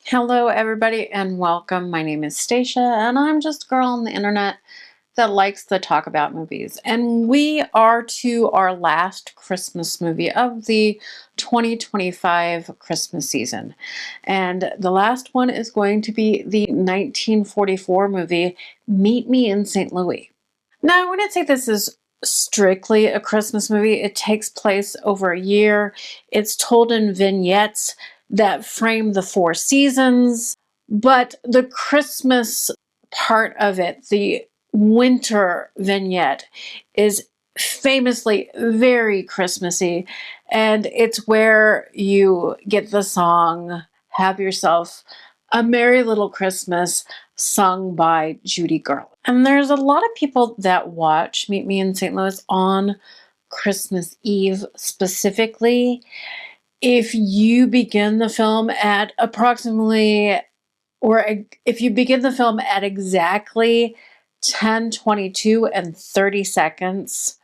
Hello, everybody, and welcome. My name is Stacia, and I'm just a girl on the internet that likes to talk about movies. And we are to our last Christmas movie of the 2025 Christmas season. And the last one is going to be the 1944 movie, Meet Me in St. Louis. Now, I wouldn't say this is strictly a Christmas movie. It takes place over a year. It's told in vignettes that frame the four seasons, but the Christmas part of it, the winter vignette, is famously very Christmassy, and it's where you get the song Have Yourself a Merry Little Christmas, sung by Judy Garland. And there's a lot of people that watch Meet Me in St. Louis on Christmas Eve specifically. If you begin the film at approximately, or if you begin the film at exactly 10:22 and 30 seconds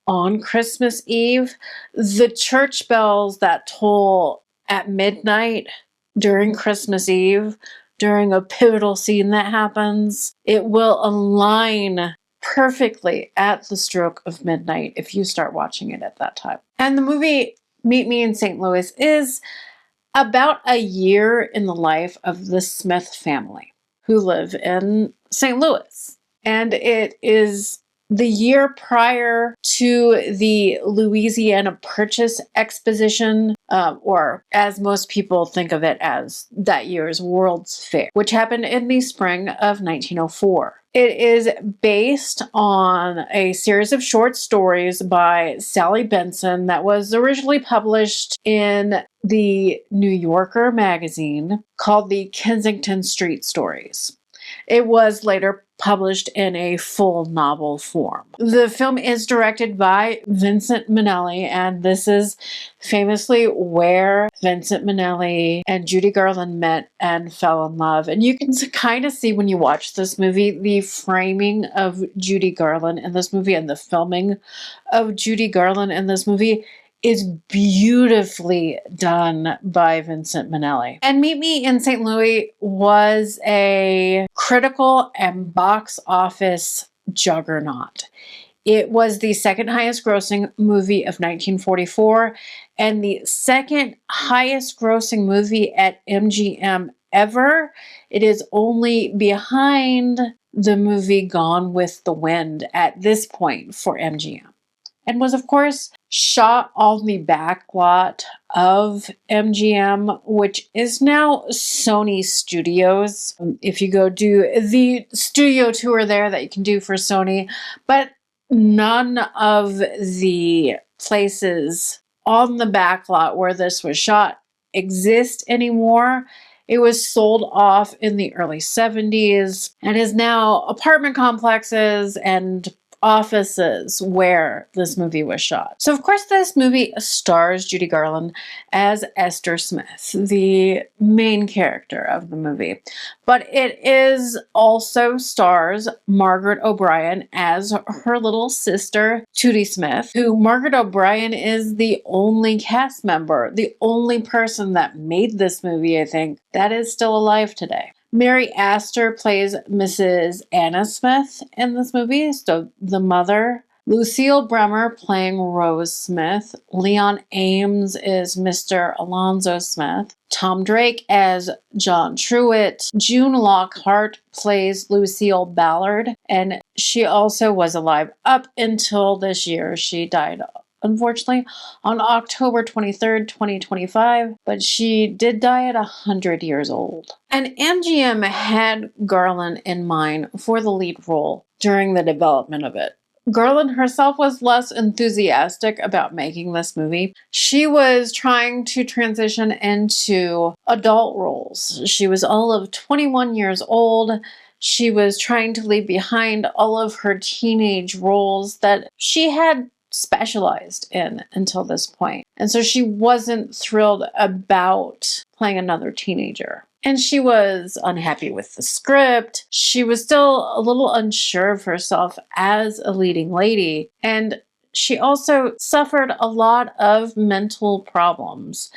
on Christmas Eve, the church bells that toll at midnight during Christmas Eve, during a pivotal scene that happens, it will align perfectly at the stroke of midnight if you start watching it at that time. And the movie Meet Me in St. Louis is about a year in the life of the Smith family who live in St. Louis. And it is the year prior to the Louisiana Purchase Exposition, or as most people think of it as that year's World's Fair, which happened in the spring of 1904. It is based on a series of short stories by Sally Benson that was originally published in the New Yorker magazine called the Kensington Street Stories. It was later published in a full novel form. The film is directed by Vincent Minnelli, and this is famously where Vincent Minnelli and Judy Garland met and fell in love. And you can kind of see when you watch this movie, the framing of Judy Garland in this movie and the filming of Judy Garland in this movie is beautifully done by Vincent Minnelli. And Meet Me in St. Louis was a critical and box office juggernaut. It was the second highest grossing movie of 1944 and the second highest grossing movie at MGM ever. It is only behind the movie Gone with the Wind at this point for MGM, and was, of course, shot on the backlot of MGM, which is now Sony Studios. If you go do the studio tour there that you can do for Sony, but none of the places on the backlot where this was shot exist anymore. It was sold off in the early 70s and is now apartment complexes and offices where this movie was shot. So, of course, this movie stars Judy Garland as Esther Smith, the main character of the movie. But it is also stars Margaret O'Brien as her little sister, Judy Smith, who Margaret O'Brien is the only cast member, the only person that made this movie, I think, that is still alive today. Mary Astor plays Mrs. Anna Smith in this movie, so the mother. Lucille Bremer playing Rose Smith. Leon Ames is Mr. Alonzo Smith. Tome Drake as John Truitt. June Lockhart plays Lucille Ballard, and she also was alive up until this year. She died, unfortunately, on October 23rd, 2025, but she did die at 100 years old. And MGM had Garland in mind for the lead role during the development of it. Garland herself was less enthusiastic about making this movie. She was trying to transition into adult roles. She was all of 21 years old. She was trying to leave behind all of her teenage roles that she had specialized in until this point. And so she wasn't thrilled about playing another teenager. And she was unhappy with the script. She was still a little unsure of herself as a leading lady. And she also suffered a lot of mental problems.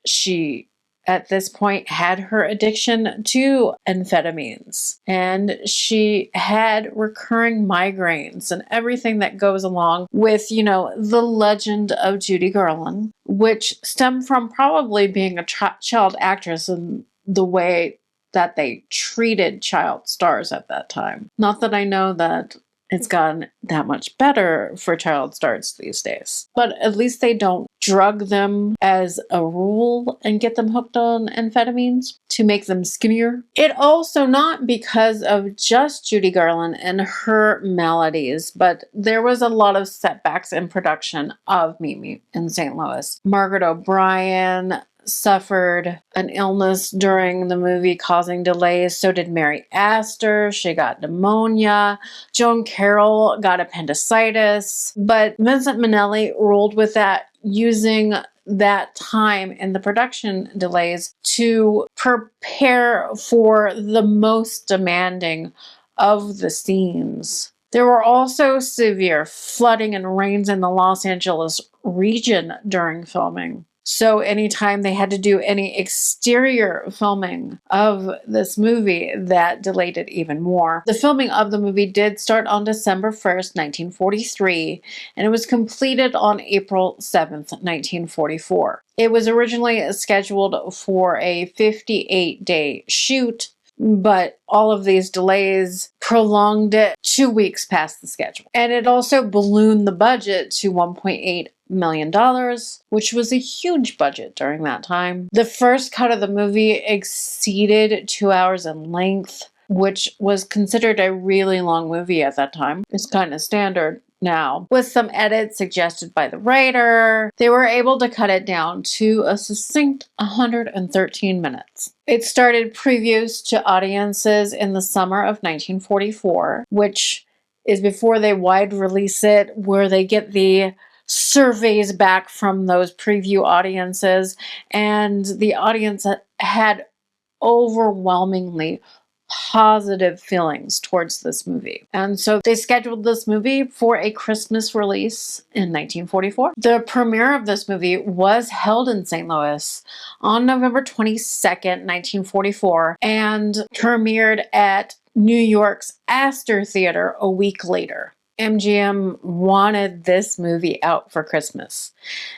She at this point had her addiction to amphetamines, and she had recurring migraines and everything that goes along with, the legend of Judy Garland, which stemmed from probably being a child actress and the way that they treated child stars at that time. Not that I know that it's gotten that much better for child stars these days, but at least they don't drug them as a rule and get them hooked on amphetamines to make them skinnier. It also not because of just Judy Garland and her maladies, but there was a lot of setbacks in production of Meet Me in St. Louis. Margaret O'Brien suffered an illness during the movie causing delays. So did Mary Astor. She got pneumonia. Joan Carroll got appendicitis. But Vincent Minnelli ruled with that, using that time in the production delays to prepare for the most demanding of the scenes. There were also severe flooding and rains in the Los Angeles region during filming. So anytime they had to do any exterior filming of this movie, that delayed it even more. The filming of the movie did start on December 1st, 1943, and it was completed on April 7th, 1944. It was originally scheduled for a 58-day shoot, but all of these delays prolonged it 2 weeks past the schedule. And it also ballooned the budget to $1.8 million, which was a huge budget during that time. The first cut of the movie exceeded 2 hours in length, which was considered a really long movie at that time. It's kind of standard now. With some edits suggested by the writer, they were able to cut it down to a succinct 113 minutes. It started previews to audiences in the summer of 1944, which is before they wide release it, where they get the surveys back from those preview audiences, and the audience had overwhelmingly positive feelings towards this movie. And so they scheduled this movie for a Christmas release in 1944. The premiere of this movie was held in St. Louis on November 22nd, 1944, and premiered at New York's Astor Theater a week later. MGM wanted this movie out for Christmas.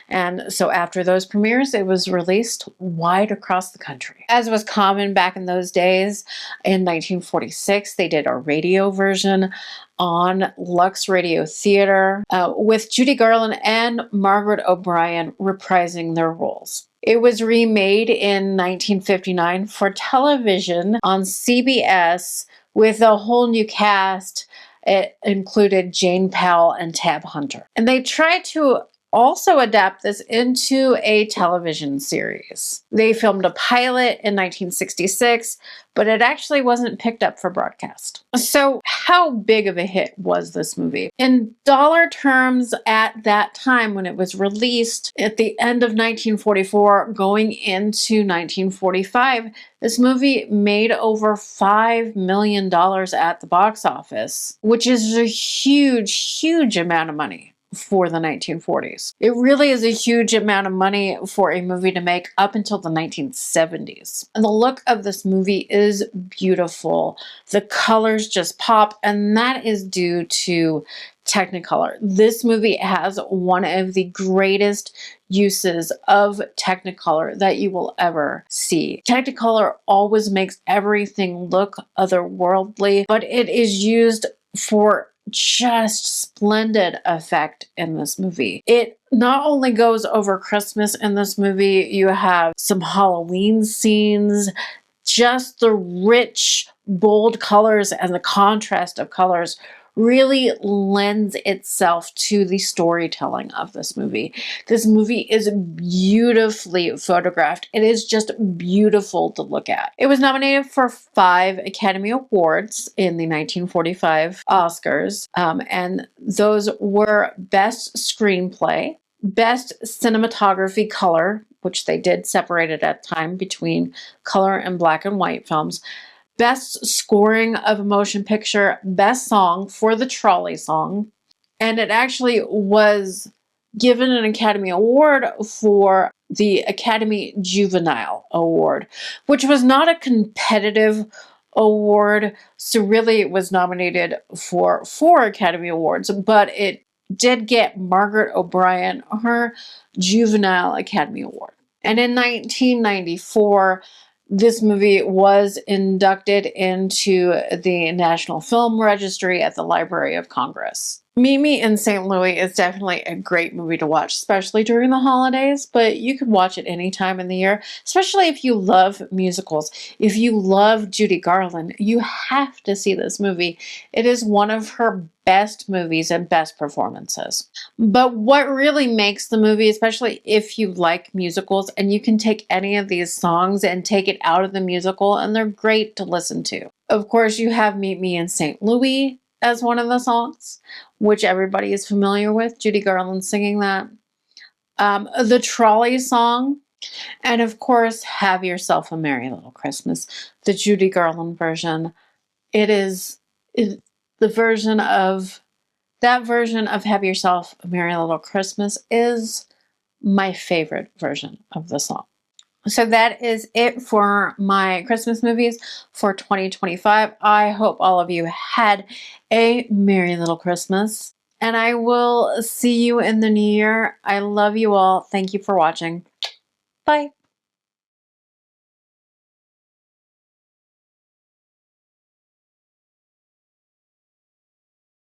And so after those premieres, it was released wide across the country. As was common back in those days, in 1946, they did a radio version on Lux Radio Theater with Judy Garland and Margaret O'Brien reprising their roles. It was remade in 1959 for television on CBS with a whole new cast. It included Jane Powell and Tab Hunter. And they tried to also adapt this into a television series. They filmed a pilot in 1966, but it actually wasn't picked up for broadcast. So how big of a hit was this movie? In dollar terms, at that time when it was released at the end of 1944, going into 1945, this movie made over $5 million at the box office, which is a huge, huge amount of money for the 1940s. It really is a huge amount of money for a movie to make up until the 1970s. And the look of this movie is beautiful. The colors just pop, and that is due to Technicolor. This movie has one of the greatest uses of Technicolor that you will ever see. Technicolor always makes everything look otherworldly, but it is used for just splendid effect in this movie. It not only goes over Christmas in this movie, you have some Halloween scenes, just the rich, bold colors and the contrast of colors really lends itself to the storytelling of this movie. This movie is beautifully photographed. It is just beautiful to look at. It was nominated for 5 Academy Awards in the 1945 Oscars, and those were Best Screenplay, Best Cinematography Color, which they did separate it at the time between color and black and white films, Best Scoring of a Motion Picture, Best Song for the Trolley Song. And it actually was given an Academy Award for the Academy Juvenile Award, which was not a competitive award. So really it was nominated for 4 Academy Awards, but it did get Margaret O'Brien her Juvenile Academy Award. And in 1994, this movie was inducted into the National Film Registry at the Library of Congress. Meet Me in St. Louis is definitely a great movie to watch, especially during the holidays, but you can watch it any time in the year, especially if you love musicals. If you love Judy Garland, you have to see this movie. It is one of her best movies and best performances. But what really makes the movie, especially if you like musicals, and you can take any of these songs and take it out of the musical, and they're great to listen to. Of course, you have Meet Me in St. Louis as one of the songs, which everybody is familiar with. Judy Garland singing that. The Trolley song, and of course, Have Yourself a Merry Little Christmas, the Judy Garland version. It is the version of that version of Have Yourself a Merry Little Christmas is my favorite version of the song. So that is it for my Christmas movies for 2025. I hope all of you had a merry little Christmas, and I will see you in the new year. I love you all. Thank you for watching. Bye.